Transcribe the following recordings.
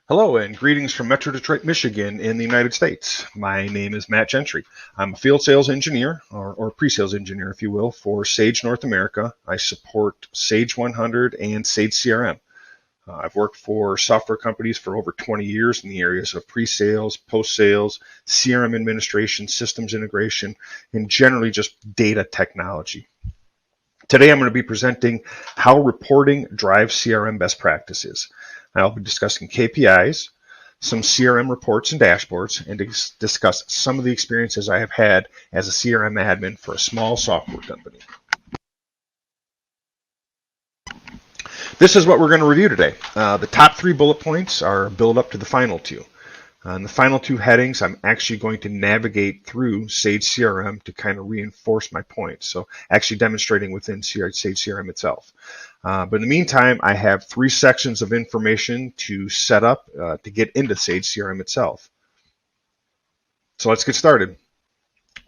Hello and greetings from Metro Detroit, Michigan in the United States. My name is Matt Gentry. I'm a field sales engineer or pre-sales engineer, if you will, for Sage North America. I support Sage 100 and Sage CRM. I've worked for software companies for over 20 years in the areas of pre-sales, post-sales, CRM administration, systems integration, and generally just data technology. Today I'm going to be presenting how reporting drives CRM best practices. I'll be discussing KPIs, some CRM reports and dashboards, and discuss some of the experiences I have had as a CRM admin for a small software company. This is what we're going to review today. The top 3 bullet points are build up to the final 2. In the final 2 headings, I'm actually going to navigate through Sage CRM to kind of reinforce my points. So actually demonstrating within Sage CRM itself. But in the meantime, I have 3 sections of information to set up to get into Sage CRM itself. So let's get started.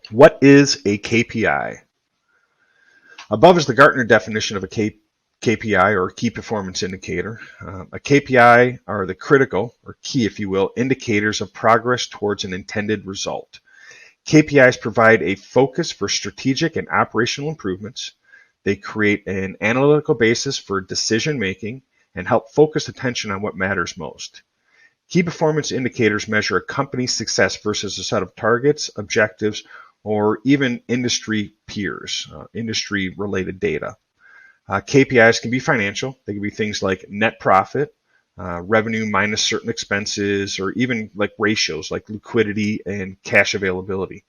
What is a KPI? Above is the Gartner definition of a KPI, or key performance indicator. A KPI are the critical, or key if you will, indicators of progress towards an intended result. KPIs provide a focus for strategic and operational improvements. They create an analytical basis for decision making and help focus attention on what matters most. Key performance indicators measure a company's success versus a set of targets, objectives, or even industry peers, industry related data. KPIs can be financial. They can be things like net profit, revenue minus certain expenses, or even like ratios like liquidity and cash availability.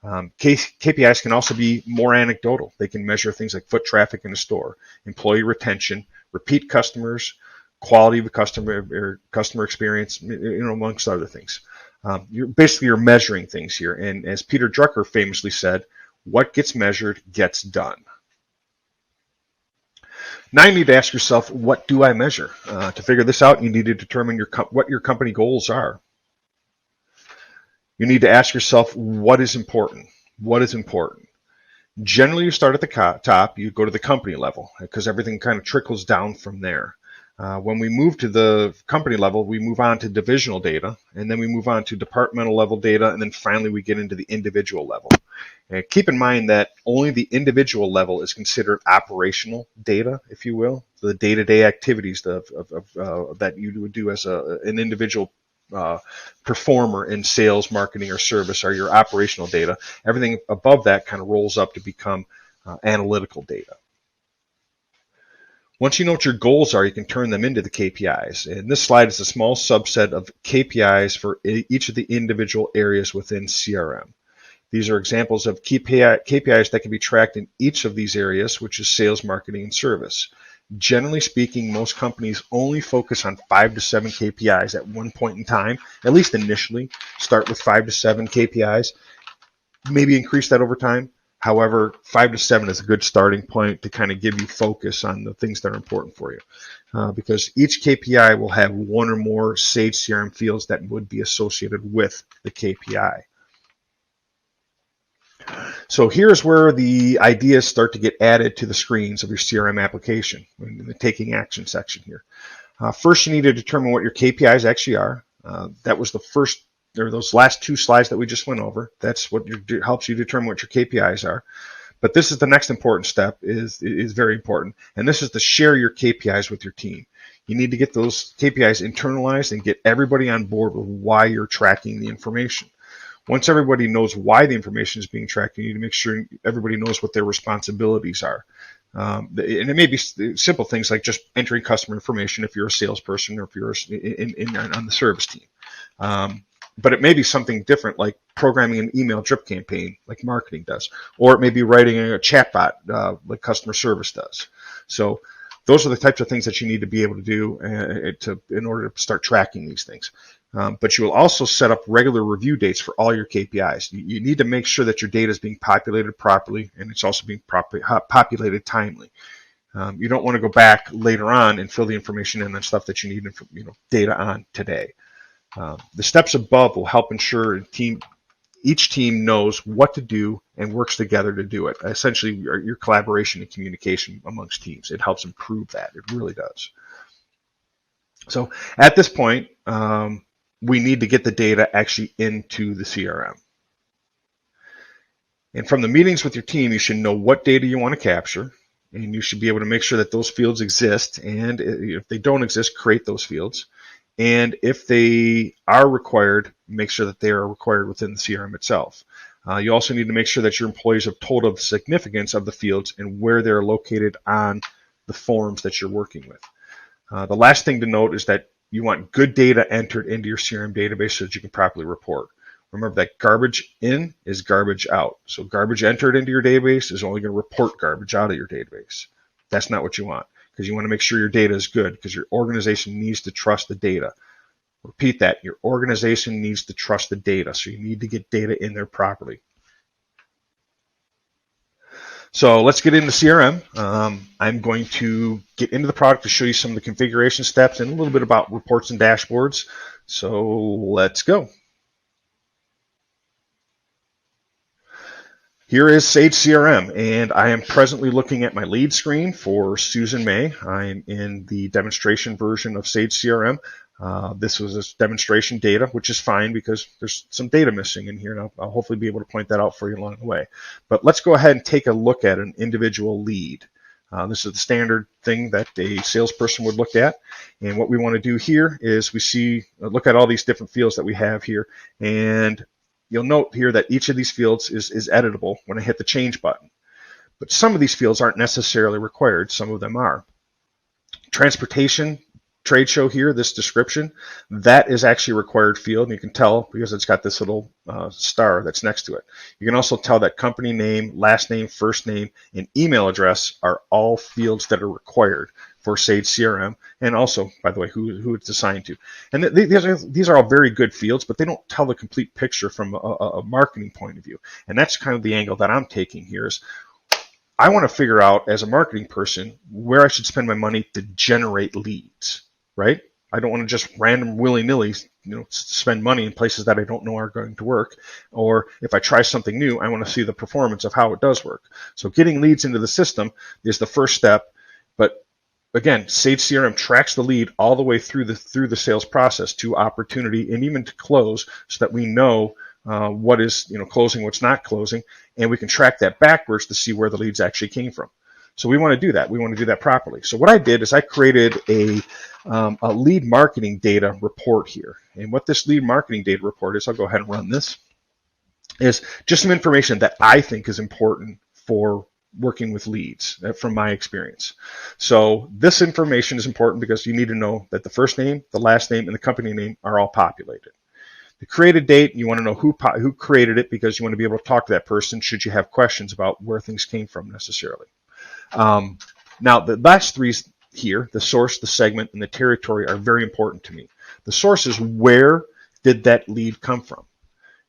KPIs can also be more anecdotal. They can measure things like foot traffic in a store, employee retention, repeat customers, quality of the customer experience, amongst other things. You're measuring things here. And as Peter Drucker famously said, what gets measured gets done. Now you need to ask yourself, what do I measure? To figure this out, you need to determine what your company goals are. You need to ask yourself, what is important? What is important? Generally, you start at the top, you go to the company level, because everything kind of trickles down from there. When we move to the company level, we move on to divisional data, and then we move on to departmental level data, and then finally we get into the individual level. And keep in mind that only the individual level is considered operational data, if you will. The day-to-day activities that you would do as an individual performer in sales, marketing, or service are your operational data. Everything above that kind of rolls up to become analytical data. Once you know what your goals are, you can turn them into the KPIs. And this slide is a small subset of KPIs for each of the individual areas within CRM. These are examples of KPIs that can be tracked in each of these areas, which is sales, marketing, and service. Generally speaking, most companies only focus on 5 to 7 KPIs at one point in time, at least initially. Start with 5 to 7 KPIs, maybe increase that over time. However, 5 to 7 is a good starting point to kind of give you focus on the things that are important for you. Because each KPI will have 1 or more Sage CRM fields that would be associated with the KPI. So here's where the ideas start to get added to the screens of your CRM application in the taking action section here. First, you need to determine what your KPIs actually are. That was the first, or those last 2 slides that we just went over. That's what helps you determine what your KPIs are. But this is the next important step, is very important, and this is to share your KPIs with your team. You need to get those KPIs internalized and get everybody on board with why you're tracking the information. Once everybody knows why the information is being tracked, you need to make sure everybody knows what their responsibilities are. And it may be simple things like just entering customer information if you're a salesperson or if you're on the service team. But it may be something different, like programming an email drip campaign like marketing does, or it may be writing a chatbot like customer service does. So those are the types of things that you need to be able to do in order to start tracking these things. But you will also set up regular review dates for all your KPIs. You need to make sure that your data is being populated properly, and it's also being populated timely. You don't want to go back later on and fill the information in on stuff that you need data on today. The steps above will help ensure each team knows what to do and works together to do it. Essentially, your collaboration and communication amongst teams. It helps improve that. It really does. So at this point, we need to get the data actually into the CRM. And from the meetings with your team, you should know what data you want to capture, and you should be able to make sure that those fields exist. And if they don't exist, create those fields. And if they are required, make sure that they are required within the CRM itself. You also need to make sure that your employees have told of the significance of the fields and where they're located on the forms that you're working with. The last thing to note is that you want good data entered into your CRM database so that you can properly report. Remember that garbage in is garbage out. So garbage entered into your database is only going to report garbage out of your database. That's not what you want, because you want to make sure your data is good, because your organization needs to trust the data. Repeat that. Your organization needs to trust the data, so you need to get data in there properly. So let's get into CRM. I'm going to get into the product to show you some of the configuration steps and a little bit about reports and dashboards. So let's go. Here is Sage CRM, and I am presently looking at my lead screen for Susan May. I'm in the demonstration version of Sage CRM. This was a demonstration data, which is fine because there's some data missing in here, and I'll hopefully be able to point that out for you along the way. But let's go ahead and take a look at an individual lead. This is the standard thing that a salesperson would look at. And what we want to do here is look at all these different fields that we have here, and you'll note here that each of these fields is editable when I hit the change button. But some of these fields aren't necessarily required. Some of them are. Transportation, trade show here, this description, that is actually a required field, and you can tell because it's got this little star that's next to it. You can also tell that company name, last name, first name, and email address are all fields that are required for Sage CRM, and also, by the way, who it's assigned to. And these are all very good fields, but they don't tell the complete picture from a marketing point of view. And that's kind of the angle that I'm taking here is I want to figure out as a marketing person where I should spend my money to generate leads, right? I don't want to just random willy-nilly, spend money in places that I don't know are going to work. Or if I try something new, I want to see the performance of how it does work. So getting leads into the system is the first step, but again, Sage CRM tracks the lead all the way through the sales process to opportunity and even to close, so that we know what is closing, what's not closing, and we can track that backwards to see where the leads actually came from. So we want to do that. We want to do that properly. So what I did is I created a lead marketing data report here, and what this lead marketing data report is, I'll go ahead and run this, is just some information that I think is important for working with leads from my experience. So this information is important because you need to know that the first name, the last name, and the company name are all populated. The created date, you want to know who created it, because you want to be able to talk to that person should you have questions about where things came from necessarily. Now, the last three here, the source, the segment, and the territory, are very important to me. The source is where did that lead come from?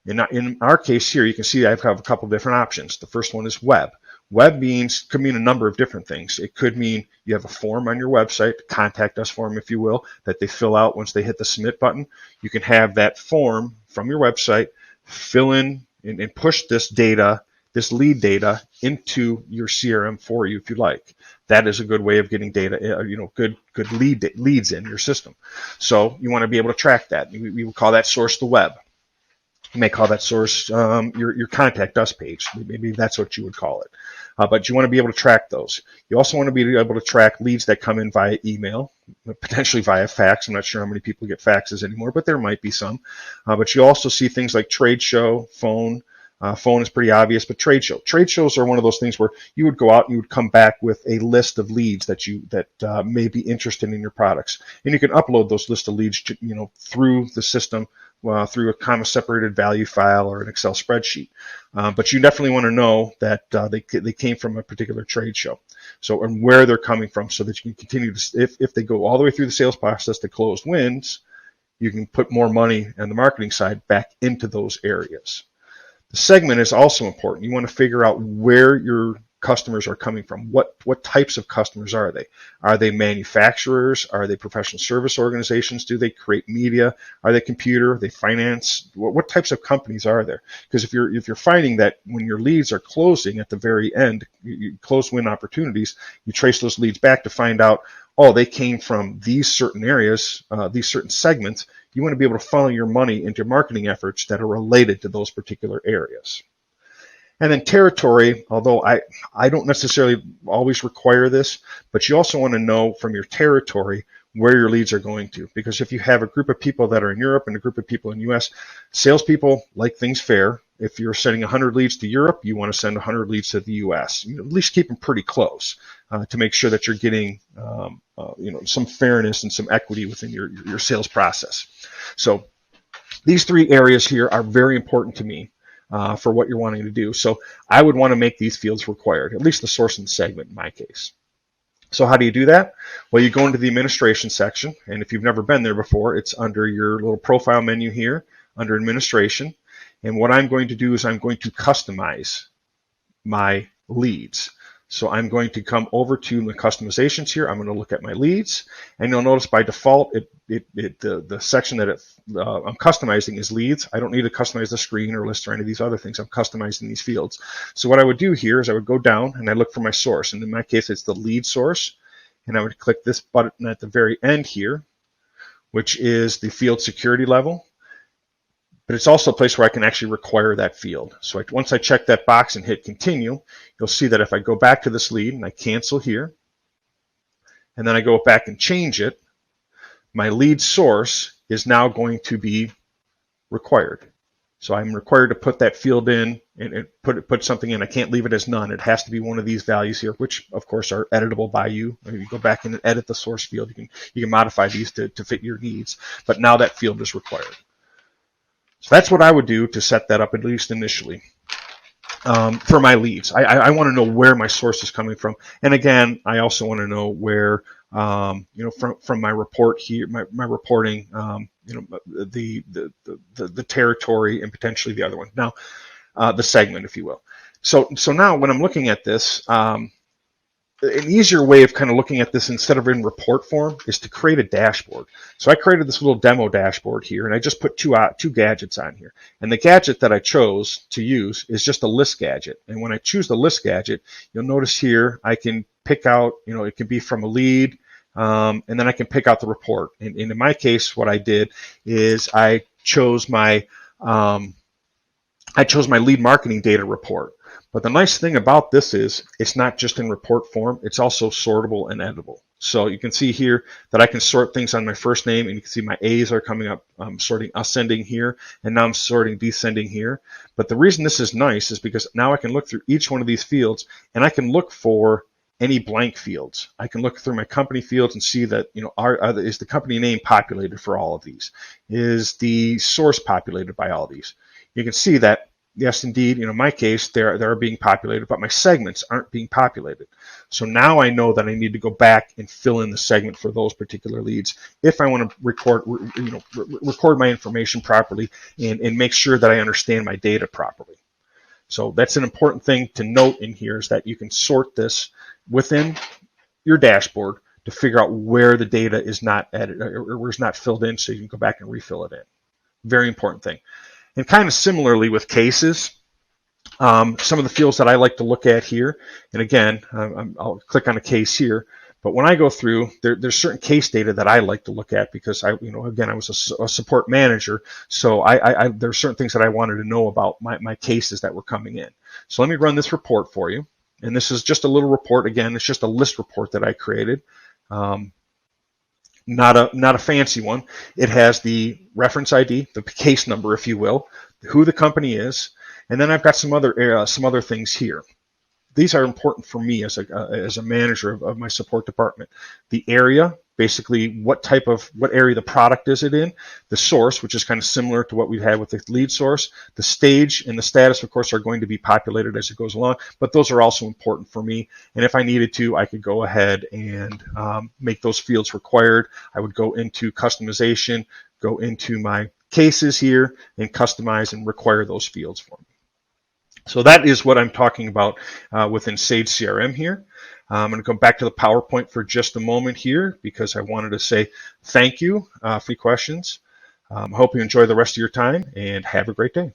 In our case here, you can see I have a couple different options. The first one is web. Web could mean a number of different things. It could mean you have a form on your website, contact us form, if you will, that they fill out once they hit the submit button. You can have that form from your website fill in and push this data, this lead data, into your CRM for you if you like. That is a good way of getting data, good leads in your system. So you want to be able to track that. We would call that source the web. You may call that source your contact us page. Maybe that's what you would call it. But you want to be able to track those. You also want to be able to track leads that come in via email, potentially via fax. I'm not sure how many people get faxes anymore, but there might be some. But you also see things like trade show, phone. Phone is pretty obvious, but trade show. Trade shows are one of those things where you would go out and you would come back with a list of leads that may be interested in your products, and you can upload those list of leads, through the system. Through a comma-separated value file or an Excel spreadsheet. But you definitely want to know that they came from a particular trade show. So, and where they're coming from, so that you can continue to, if they go all the way through the sales process to closed wins, you can put more money on the marketing side back into those areas. The segment is also important. You want to figure out where your customers are coming from. What types of customers are they? Are they manufacturers? Are they professional service organizations? Do they create media? Are they computer? Are they finance? What types of companies are there? Because if you're finding that when your leads are closing at the very end, you close win opportunities, you trace those leads back to find out, oh, they came from these certain areas, these certain segments, you want to be able to funnel your money into marketing efforts that are related to those particular areas. And then territory, although I don't necessarily always require this, but you also want to know from your territory where your leads are going to. Because if you have a group of people that are in Europe and a group of people in the US, salespeople like things fair. If you're sending 100 leads to Europe, you want to send 100 leads to the US. You at least keep them pretty close to make sure that you're getting some fairness and some equity within your sales process. So these three areas here are very important to me. For what you're wanting to do. So I would want to make these fields required, at least the source and segment in my case. So how do you do that? Well, you go into the administration section, and if you've never been there before, it's under your little profile menu here, under administration. And what I'm going to do is I'm going to customize my leads. So I'm going to come over to the customizations here. I'm going to look at my leads, and you'll notice by default, the section that I'm customizing is leads. I don't need to customize the screen or list or any of these other things. I'm customizing these fields. So what I would do here is I would go down and I look for my source. And in my case, it's the lead source. And I would click this button at the very end here, which is the field security level. But it's also a place where I can actually require that field. So once I check that box and hit continue, you'll see that if I go back to this lead and I cancel here, and then I go back and change it, my lead source is now going to be required. So I'm required to put that field in and put something in. I can't leave it as none. It has to be one of these values here, which of course are editable by you. Maybe you go back and edit the source field. You can modify these to fit your needs. But now that field is required. So that's what I would do to set that up, at least initially, for my leads. I want to know where my source is coming from. And again, I also want to know where, from my report here, my reporting, the territory and potentially the other one. Now, the segment, if you will. So now when I'm looking at this, an easier way of kind of looking at this instead of in report form is to create a dashboard. So I created this little demo dashboard here, and I just put two gadgets on here. And the gadget that I chose to use is just a list gadget. And when I choose the list gadget, you'll notice here I can pick out, it can be from a lead, and then I can pick out the report. And in my case, what I did is I chose my lead marketing data report. But the nice thing about this is it's not just in report form, it's also sortable and editable. So you can see here that I can sort things on my first name, and you can see my A's are coming up. I'm sorting ascending here, and now I'm sorting descending here. But the reason this is nice is because now I can look through each one of these fields, and I can look for any blank fields. I can look through my company fields and see that, is the company name populated for all of these? Is the source populated by all of these? You can see that, yes, indeed, in my case, they're being populated, but my segments aren't being populated. So now I know that I need to go back and fill in the segment for those particular leads if I want to record my information properly and make sure that I understand my data properly. So that's an important thing to note in here, is that you can sort this within your dashboard to figure out where the data is not edited or where it's not filled in, so you can go back and refill it in. Very important thing. And kind of similarly with cases, some of the fields that I like to look at here, and again, I'll click on a case here, but when I go through, there's certain case data that I like to look at because I was a support manager, so there's certain things that I wanted to know about my cases that were coming in. So let me run this report for you, and this is just a little report. Again, it's just a list report that I created. Not a fancy one. It has the reference ID, the case number, if you will, who the company is, and then I've got some other things here. These are important for me as a manager of my support department. The area, basically what area the product is it in, the source, which is kind of similar to what we had with the lead source, the stage and the status, of course, are going to be populated as it goes along, but those are also important for me. And if I needed to, I could go ahead and make those fields required. I would go into customization, go into my cases here, and customize and require those fields for me. So that is what I'm talking about within Sage CRM here. I'm going to go back to the PowerPoint for just a moment here because I wanted to say thank you for your questions. I hope you enjoy the rest of your time and have a great day.